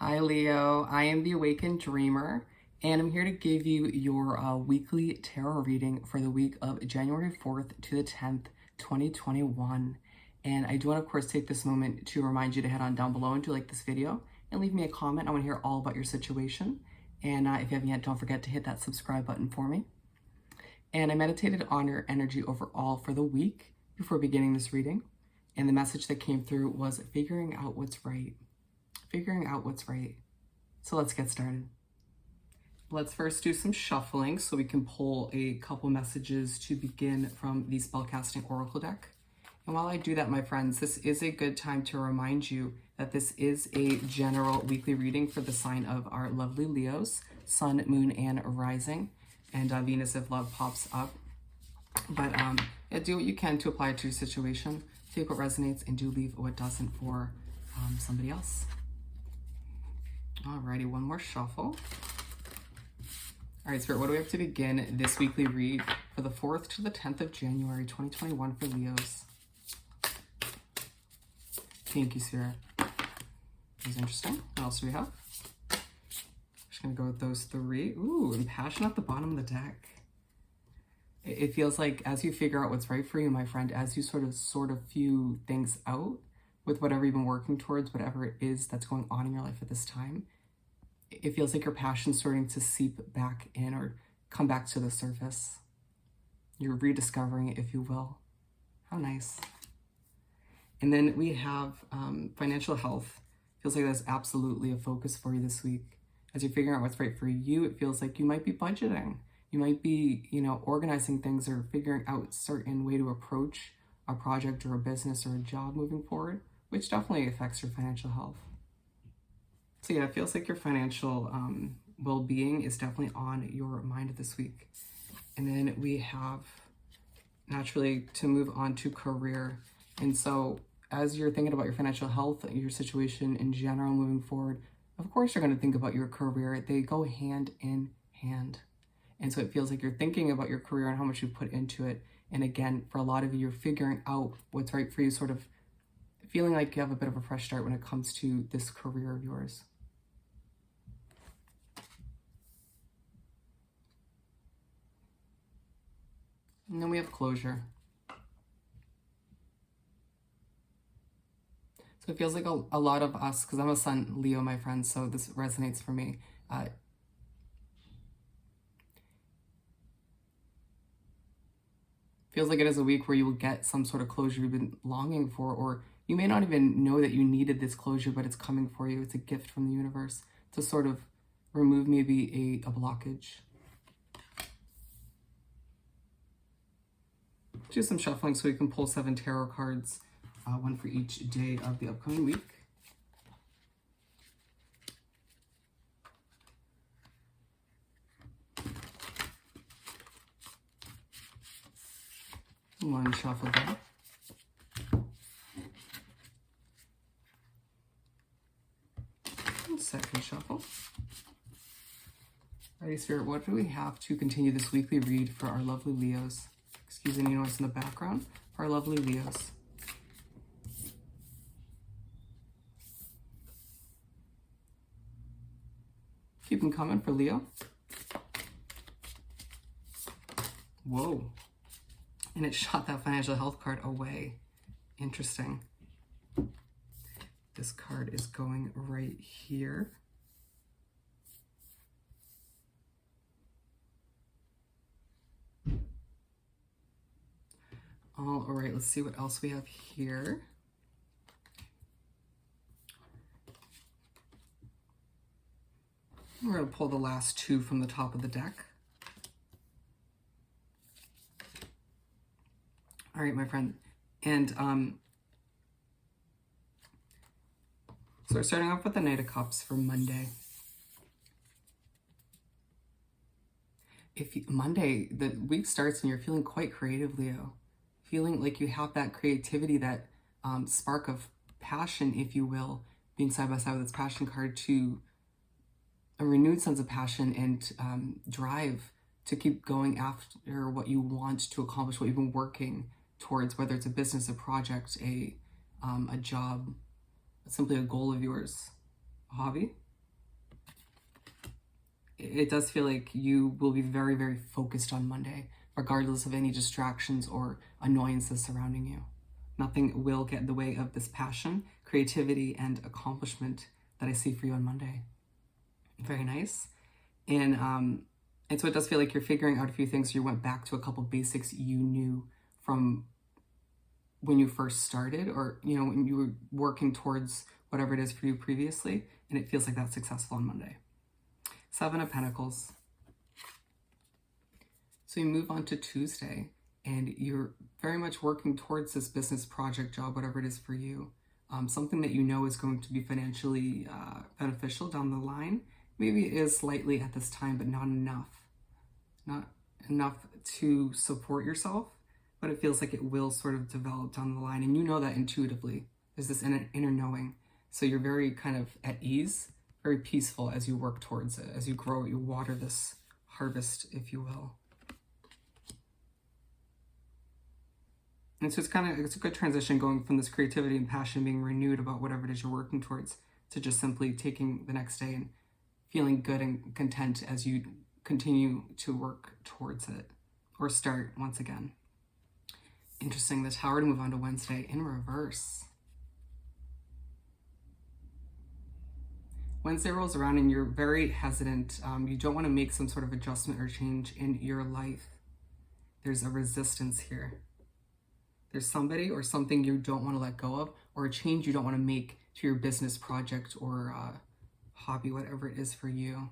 Hi Leo, I am the Awakened Dreamer, and I'm here to give you your weekly tarot reading for the week of January 4th to the 10th, 2021. And I do want to, of course, take this moment to remind you to head on down below and do like this video and leave me a comment. I want to hear all about your situation. And if you haven't yet, don't forget to hit that subscribe button for me. And I meditated on your energy overall for the week before beginning this reading. And the message that came through was figuring out what's right. Figuring out what's right. So let's get started. Let's first do some shuffling so we can pull a couple messages to begin from the Spellcasting Oracle deck. And while I do that, my friends, this is a good time to remind you that this is a general weekly reading for the sign of our lovely Leos, Sun, Moon, and Rising, and Venus if love pops up. But yeah, do what you can to apply it to your situation. Take what resonates and do leave what doesn't for somebody else. Alrighty, one more shuffle. All right, Spirit, what do we have to begin this weekly read for the 4th to the 10th of January, 2021 for Leos? Thank you, Spirit. That was interesting. What else do we have? Just gonna go with those three. Ooh, and Passion at the bottom of the deck. It feels like as you figure out what's right for you, my friend, as you sort of few things out, with whatever you've been working towards, whatever it is that's going on in your life at this time, it feels like your passion's starting to seep back in or come back to the surface. You're rediscovering it, if you will. How nice. And then we have financial health. Feels like that's absolutely a focus for you this week. As you're figuring out what's right for you, it feels like you might be budgeting. You might be, organizing things or figuring out a certain way to approach a project or a business or a job moving forward, which definitely affects your financial health. So yeah, it feels like your financial well-being is definitely on your mind this week. And then we have, naturally, to move on to career. And so as you're thinking about your financial health, your situation in general moving forward, of course you're going to think about your career. They go hand in hand. And so it feels like you're thinking about your career and how much you put into it. And again, for a lot of you, you're figuring out what's right for you, sort of feeling like you have a bit of a fresh start when it comes to this career of yours. And then we have closure. So it feels like a lot of us, because I'm a Sun Leo, my friends, so this resonates for me. Feels like it is a week where you will get some sort of closure you've been longing for, or you may not even know that you needed this closure, but it's coming for you. It's a gift from the universe to sort of remove maybe a blockage. Do some shuffling so we can pull 7 tarot cards, one for each day of the upcoming week. One shuffle back. And second shuffle. Alrighty, Spirit, what do we have to continue this weekly read for our lovely Leos? Excuse any noise in the background. For our lovely Leos. Keep them coming for Leo. Whoa. And it shot that financial health card away. Interesting. This card is going right here. All right, let's see what else we have here. We're going to pull the last 2 from the top of the deck. All right, my friend. And so we're starting off with the Knight of Cups for Monday. Monday, the week starts and you're feeling quite creative, Leo. Feeling like you have that creativity, that spark of passion, if you will, being side by side with this passion card, to a renewed sense of passion and drive to keep going after what you want to accomplish, what you've been working towards, whether it's a business, a project, a job, simply a goal of yours, a hobby. it does feel like you will be very, very focused on Monday, regardless of any distractions or annoyances surrounding you. Nothing will get in the way of this passion, creativity, and accomplishment that I see for you on Monday. Very nice. And so it does feel like you're figuring out a few things. You went back to a couple basics you knew from when you first started, or, you know, when you were working towards whatever it is for you previously, and it feels like that's successful on Monday. 7 of Pentacles. So you move on to Tuesday, and you're very much working towards this business project, job, whatever it is for you. Something that you know is going to be financially beneficial down the line. Maybe it is slightly at this time, but not enough. Not enough to support yourself, but it feels like it will sort of develop down the line. And you know that intuitively. There's this inner knowing. So you're very kind of at ease, very peaceful as you work towards it, as you grow, you water this harvest, if you will. And so it's a good transition going from this creativity and passion being renewed about whatever it is you're working towards to just simply taking the next day and feeling good and content as you continue to work towards it or start once again. Interesting, the Tower to move on to Wednesday in reverse. Wednesday rolls around and you're very hesitant. You don't want to make some sort of adjustment or change in your life. There's a resistance here. There's somebody or something you don't want to let go of, or a change you don't want to make to your business project or hobby, whatever it is for you.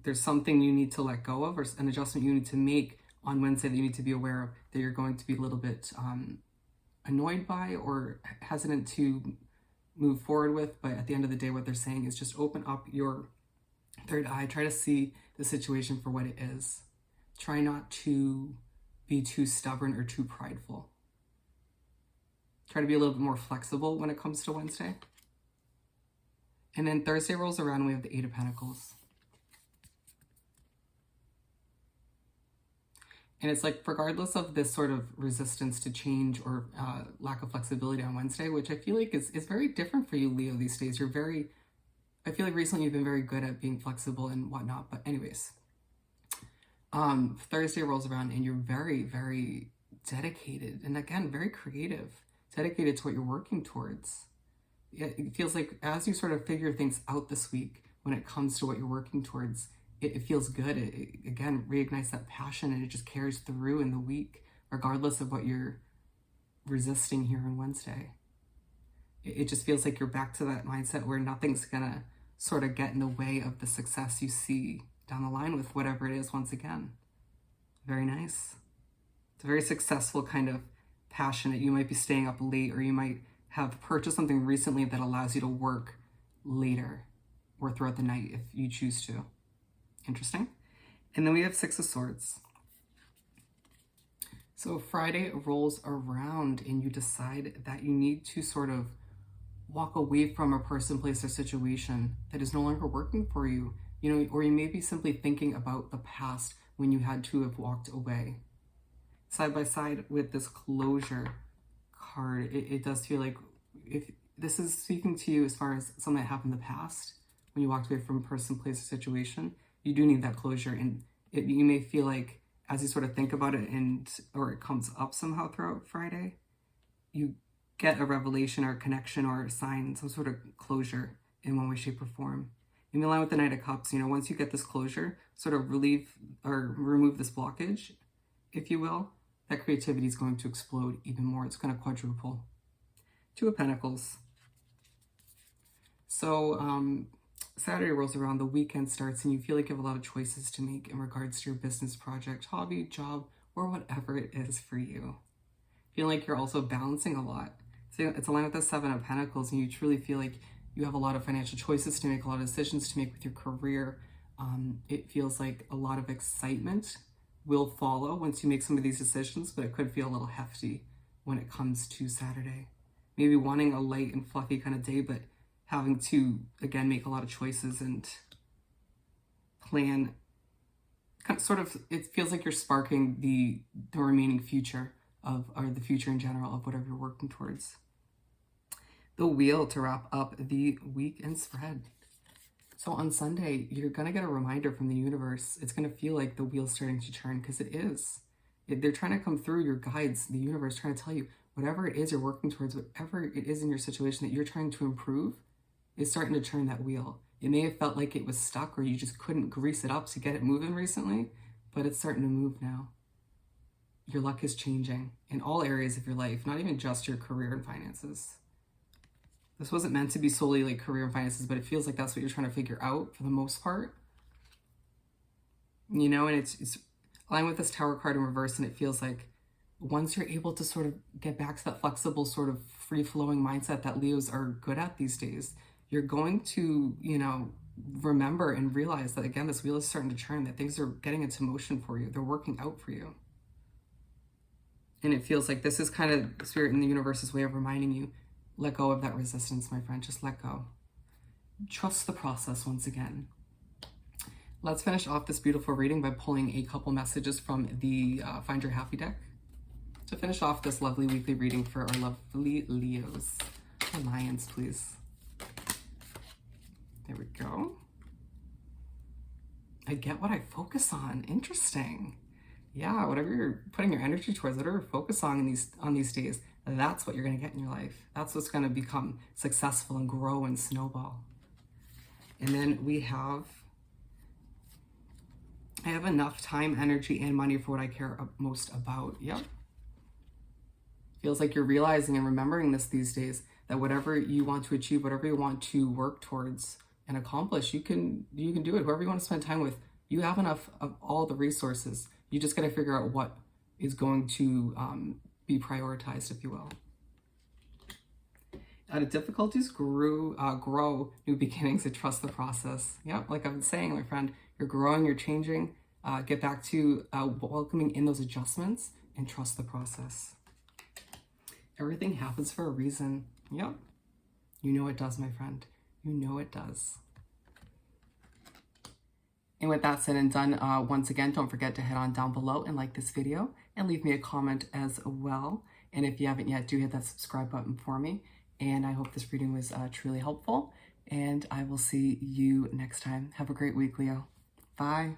There's something you need to let go of, or an adjustment you need to make on Wednesday that you need to be aware of, that you're going to be a little bit annoyed by or hesitant to move forward with. But at the end of the day, what they're saying is just open up your third eye. Try to see the situation for what it is. Try not to be too stubborn or too prideful. Try to be a little bit more flexible when it comes to Wednesday. And then Thursday rolls around and we have the 8 of Pentacles. And it's like, regardless of this sort of resistance to change or lack of flexibility on Wednesday, which I feel like is very different for you, Leo, these days. I feel like recently you've been very good at being flexible and whatnot. But anyways, Thursday rolls around and you're very, very dedicated. And again, very creative, dedicated to what you're working towards. It feels like as you sort of figure things out this week, when it comes to what you're working towards, it feels good. It again reignites that passion, and it just carries through in the week, regardless of what you're resisting here on Wednesday. It just feels like you're back to that mindset where nothing's gonna sort of get in the way of the success you see down the line with whatever it is once again. Very nice. It's a very successful kind of passion. You might be staying up late, or you might have purchased something recently that allows you to work later or throughout the night if you choose to. Interesting. And then we have 6 of Swords. So Friday rolls around and you decide that you need to sort of walk away from a person, place, or situation that is no longer working for you. You know, or you may be simply thinking about the past when you had to have walked away. Side by side with this closure card, it does feel like if this is speaking to you as far as something that happened in the past, when you walked away from a person, place, or situation, you do need that closure. And you may feel like as you sort of think about it or it comes up somehow throughout Friday, you get a revelation or a connection or a sign, some sort of closure in one way, shape, or form. In line with the Knight of Cups, you know, once you get this closure, sort of relieve or remove this blockage, if you will, that creativity is going to explode even more. It's going to quadruple. 2 of Pentacles. So Saturday rolls around, the weekend starts, and you feel like you have a lot of choices to make in regards to your business project, hobby, job, or whatever it is for you. Feel like you're also balancing a lot. So it's aligned with the 7 of Pentacles, and you truly feel like you have a lot of financial choices to make, a lot of decisions to make with your career. It feels like a lot of excitement will follow once you make some of these decisions, but it could feel a little hefty when it comes to Saturday. Maybe wanting a light and fluffy kind of day, but having to, again, make a lot of choices and plan. Sort of, it feels like you're sparking the remaining future or the future in general of whatever you're working towards. The Wheel to wrap up the weekend spread. So on Sunday, you're going to get a reminder from the universe. It's going to feel like the wheel's starting to turn, because it is. They're trying to come through your guides, the universe trying to tell you whatever it is you're working towards, whatever it is in your situation that you're trying to improve, is starting to turn that wheel. It may have felt like it was stuck or you just couldn't grease it up to get it moving recently, but it's starting to move now. Your luck is changing in all areas of your life, not even just your career and finances. This wasn't meant to be solely like career and finances, but it feels like that's what you're trying to figure out for the most part. You know, and it's aligned with this Tower card in reverse, and it feels like once you're able to sort of get back to that flexible sort of free-flowing mindset that Leos are good at these days, you're going to, you know, remember and realize that, again, this wheel is starting to turn, that things are getting into motion for you. They're working out for you. And it feels like this is kind of Spirit in the universe's way of reminding you, let go of that resistance, my friend. Just let go. Trust the process once again. Let's finish off this beautiful reading by pulling a couple messages from the Find Your Happy deck to finish off this lovely weekly reading for our lovely Leos. Or Lions, please. There we go. I get what I focus on. Interesting. Yeah, whatever you're putting your energy towards, whatever you're focused on these days, that's what you're going to get in your life. That's what's going to become successful and grow and snowball. And then we have, I have enough time, energy, and money for what I care most about. Yep. Feels like you're realizing and remembering this these days, that whatever you want to achieve, whatever you want to work towards and accomplish, you can do it. Whoever you want to spend time with, you have enough of all the resources. You just got to figure out what is going to be prioritized, if you will. Out of difficulties grow new beginnings, and trust the process. Yep, like I've been saying, my friend, you're growing, you're changing. Get back to welcoming in those adjustments and trust the process. Everything happens for a reason. Yep. You know it does, my friend. You know it does. And with that said and done, once again, don't forget to head on down below and like this video and leave me a comment as well. And if you haven't yet, do hit that subscribe button for me. And I hope this reading was truly helpful. And I will see you next time. Have a great week, Leo. Bye.